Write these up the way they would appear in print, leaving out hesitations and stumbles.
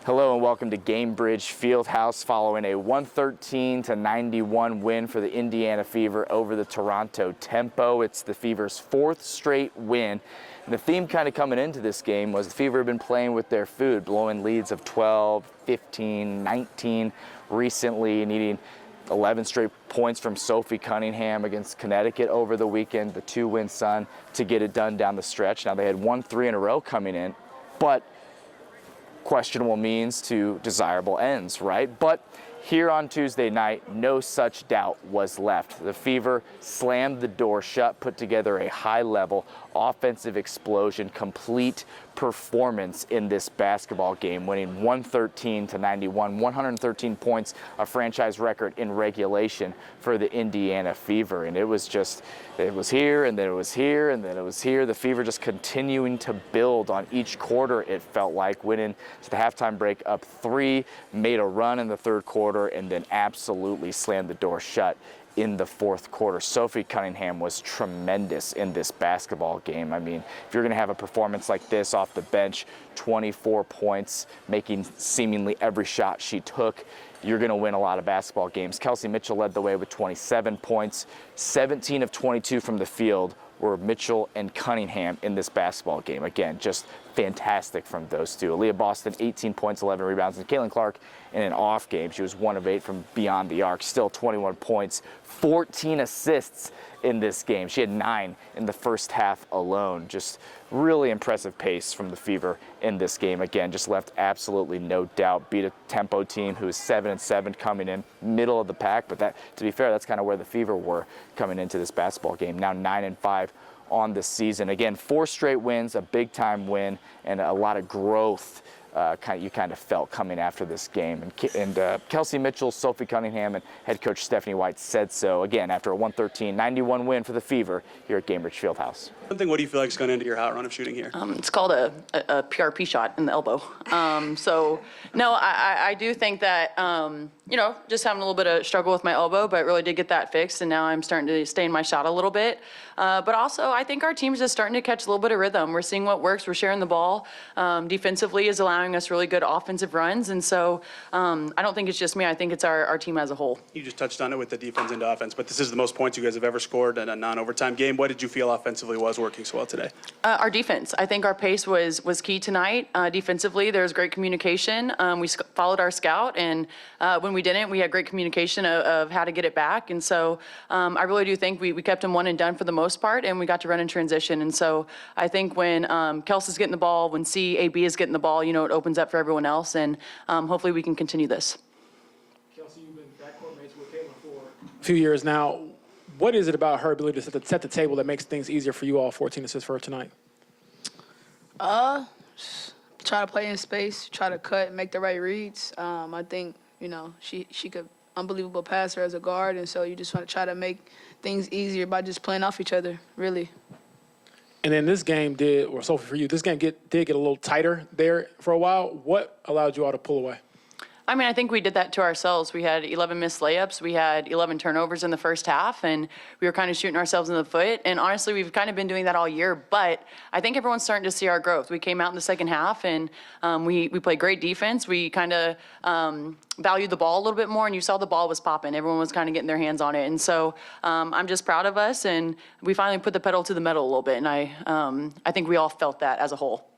Hello and welcome to Gamebridge Fieldhouse following a 113-91 win for the Indiana Fever over the Toronto Tempo. It's the Fever's fourth straight win. And the theme kind of coming into this game was the Fever have been playing with their food, blowing leads of 12, 15, 19 recently, needing 11 straight points from Sophie Cunningham against Connecticut over the weekend, the 2-win Sun, to get it done down the stretch. Now they had won 3 in a row coming in, but questionable means to desirable ends, right? But here on Tuesday night, no such doubt was left. The Fever slammed the door shut, put together a high-level offensive explosion, complete performance in this basketball game, winning 113-91, 113 points, a franchise record in regulation for the Indiana Fever. And it was here, and then it was here, and then it was here. The Fever just continuing to build on each quarter, it felt like, winning to the halftime break up 3, made a run in the third quarter, and then absolutely slammed the door shut in the fourth quarter. Sophie Cunningham was tremendous in this basketball game. I mean, if you're going to have a performance like this off the bench, 24 points, making seemingly every shot she took, you're going to win a lot of basketball games. Kelsey Mitchell led the way with 27 points. 17 of 22 from the field were Mitchell and Cunningham in this basketball game. Again, just fantastic from those two. Aaliyah Boston, 18 points, 11 rebounds, and Caitlin Clark in an off game. She was 1 of 8 from beyond the arc, still 21 points, 14 assists in this game. She had 9 in the first half alone. Just really impressive pace from the Fever in this game. Again, just left absolutely no doubt. Beat a Tempo team who is 7-7 coming in middle of the pack, but that, to be fair, that's kind of where the Fever were coming into this basketball game. Now 9-5 on the season. Again, 4 straight wins, a big time win, and a lot of growth you kind of felt coming after this game. And Kelsey Mitchell, Sophie Cunningham, and head coach Stephanie White said so, again, after a 113-91 win for the Fever here at Gamebridge Fieldhouse. What do you feel like is going into your hot run of shooting here? It's called a PRP shot in the elbow. So, no, I do think that, just having a little bit of struggle with my elbow, but really did get that fixed, and now I'm starting to stay in my shot a little bit. But also, I think our team's just starting to catch a little bit of rhythm. We're seeing what works. We're sharing the ball. Defensively is allowing us really good offensive runs, and so I don't think it's just me. I think it's our team as a whole. You just touched on it with the defense into offense, but this is the most points you guys have ever scored in a non-overtime game. What did you feel offensively was working so well today? Our defense. I think our pace was key tonight. Defensively, there was great communication. We followed our scout, and when we didn't, we had great communication of how to get it back. And so I really do think we kept them one and done for the most part, and we got to run in transition. And so I think when Kelsey's getting the ball, when CAB is getting the ball, it opens up for everyone else, and hopefully we can continue this. Kelsey, you've been backcourt mates with Caitlin for a few years now. What is it about her ability to set the table that makes things easier for you all? 14 assists for her tonight. Try to play in space, try to cut, make the right reads. I think, she could unbelievable passer as a guard, and so you just want to try to make things easier by just playing off each other, really. And then this game Sophie, for you, this game did get a little tighter there for a while. What allowed you all to pull away? I mean, I think we did that to ourselves. We had 11 missed layups. We had 11 turnovers in the first half, and we were kind of shooting ourselves in the foot. And honestly, we've kind of been doing that all year, but I think everyone's starting to see our growth. We came out in the second half, and we played great defense. We kind of valued the ball a little bit more, and you saw the ball was popping. Everyone was kind of getting their hands on it. And so I'm just proud of us, and we finally put the pedal to the metal a little bit, and I think we all felt that as a whole.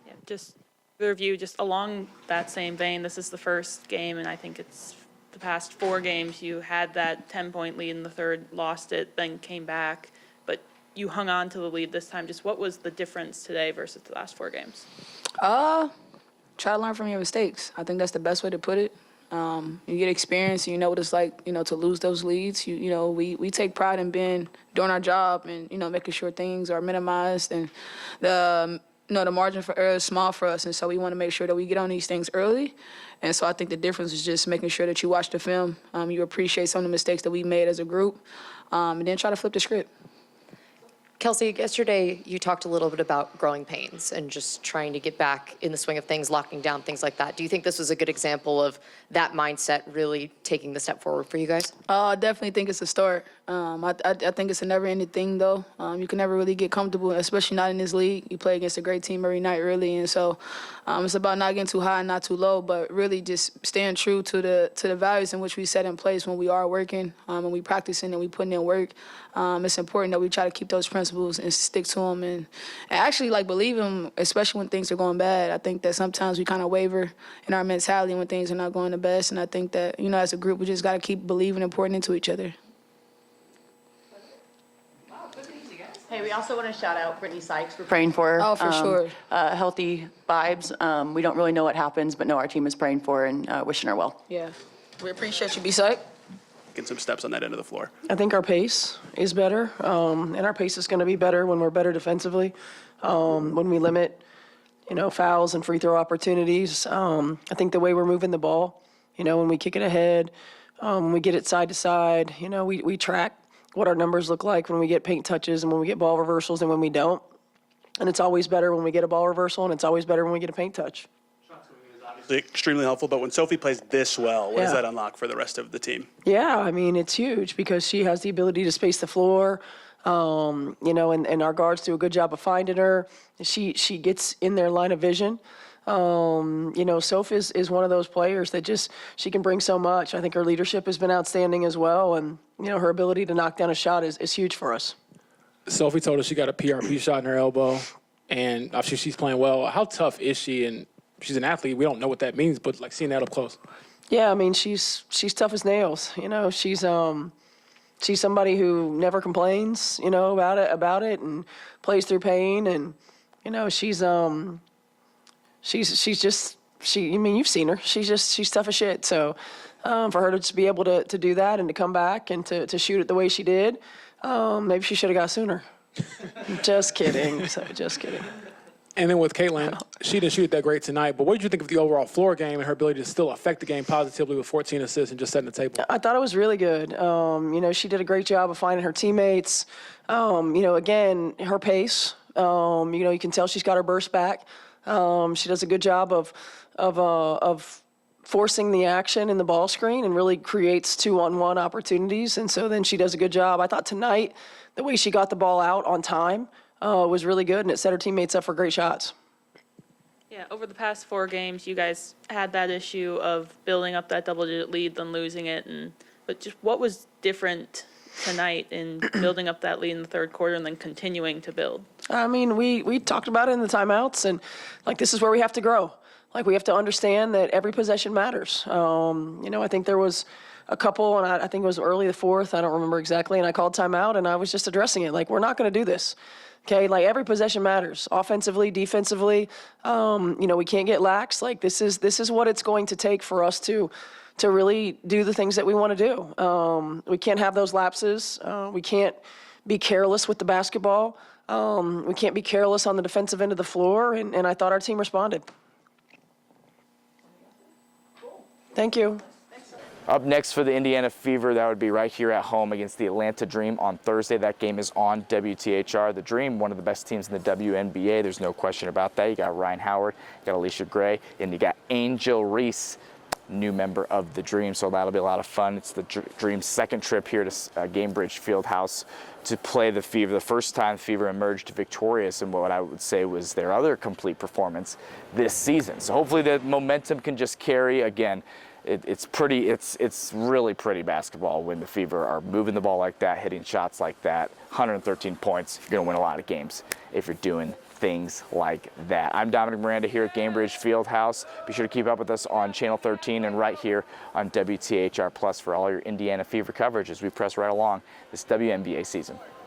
Yeah, just review, just along that same vein, this is the first game, and I think it's the past 4 games you had that 10-point lead in the third, lost it, then came back, but you hung on to the lead this time. Just what was the difference today versus the last 4 games? Try to learn from your mistakes. I think that's the best way to put it. You get experience, and you know what it's like, to lose those leads. We take pride in doing our job and, making sure things are minimized, and the margin for error is small for us, and so we want to make sure that we get on these things early. And so I think the difference is just making sure that you watch the film, you appreciate some of the mistakes that we made as a group, and then try to flip the script. Kelsey, yesterday you talked a little bit about growing pains and just trying to get back in the swing of things, locking down, things like that. Do you think this was a good example of that mindset really taking the step forward for you guys? I definitely think it's a start. I think it's a never-ending thing, though. You can never really get comfortable, especially not in this league. You play against a great team every night, really, and so it's about not getting too high and not too low, but really just staying true to the values in which we set in place when we are working, and we practicing and we putting in work. It's important that we try to keep those principles and stick to them and actually believe them, especially when things are going bad. I think that sometimes we kind of waver in our mentality when things are not going the best, and I think that as a group we just got to keep believing and pouring into each other. Hey, we also want to shout out Brittany Sykes. We're praying for her. Oh, for sure. Healthy vibes. We don't really know what happens, but no, our team is praying for her and wishing her well. Yeah, we appreciate you, B-Side. Getting some steps on that end of the floor. I think our pace is better, and our pace is going to be better when we're better defensively, when we limit, fouls and free throw opportunities. I think the way we're moving the ball, when we kick it ahead, when we get it side to side, we track what our numbers look like when we get paint touches and when we get ball reversals and when we don't. And it's always better when we get a ball reversal, and it's always better when we get a paint touch. Extremely helpful, but when Sophie plays this well, what does that unlock for the rest of the team? Yeah, I mean, it's huge because she has the ability to space the floor, and our guards do a good job of finding her. She gets in their line of vision. Soph is one of those players that she can bring so much. I think her leadership has been outstanding as well, and, her ability to knock down a shot is huge for us. Sophie told us she got a PRP shot in her elbow, and obviously she's playing well. How tough is she? And she's an athlete. We don't know what that means, but seeing that up close. Yeah, I mean, she's tough as nails. She's somebody who never complains, about it and plays through pain, and she's you've seen her. She's tough as shit. So for her to just be able to do that and to come back and to shoot it the way she did, maybe she should have got sooner. Just kidding. Just kidding. And then with Caitlin, she didn't shoot it that great tonight, but what did you think of the overall floor game and her ability to still affect the game positively with 14 assists and just setting the table? I thought it was really good. She did a great job of finding her teammates. Again, her pace. You can tell she's got her burst back. She does a good job of forcing the action in the ball screen and really creates 2-on-1 opportunities. And so then she does a good job. I thought tonight, the way she got the ball out on time was really good, and it set her teammates up for great shots. Yeah, over the past 4 games, you guys had that issue of building up that double-digit lead, then losing it. But just what was different tonight in building up that lead in the third quarter and then continuing to build? I mean, we talked about it in the timeouts, and this is where we have to grow. We have to understand that every possession matters. I think there was a couple, and I think it was early the fourth, I don't remember exactly, and I called timeout, and I was just addressing it. We're not going to do this. Okay, every possession matters, offensively, defensively. We can't get lax. This is what it's going to take for us to really do the things that we want to do. We can't have those lapses. We can't be careless with the basketball. We can't be careless on the defensive end of the floor, and I thought our team responded. Thank you. Up next for the Indiana Fever, that would be right here at home against the Atlanta Dream on Thursday. That game is on WTHR. The Dream, one of the best teams in the WNBA. There's no question about that. You got Ryan Howard, you got Alicia Gray, and you got Angel Reese, new member of the Dream. So that'll be a lot of fun. It's the Dream's second trip here to Gamebridge Fieldhouse to play the Fever. The first time the Fever emerged victorious in what I would say was their other complete performance this season. So hopefully the momentum can just carry again. It's really pretty basketball when the Fever are moving the ball like that, hitting shots like that. 113 points, you're going to win a lot of games if you're doing things like that. I'm Dominic Miranda here at Gamebridge Fieldhouse. Be sure to keep up with us on Channel 13 and right here on WTHR Plus for all your Indiana Fever coverage as we press right along this WNBA season.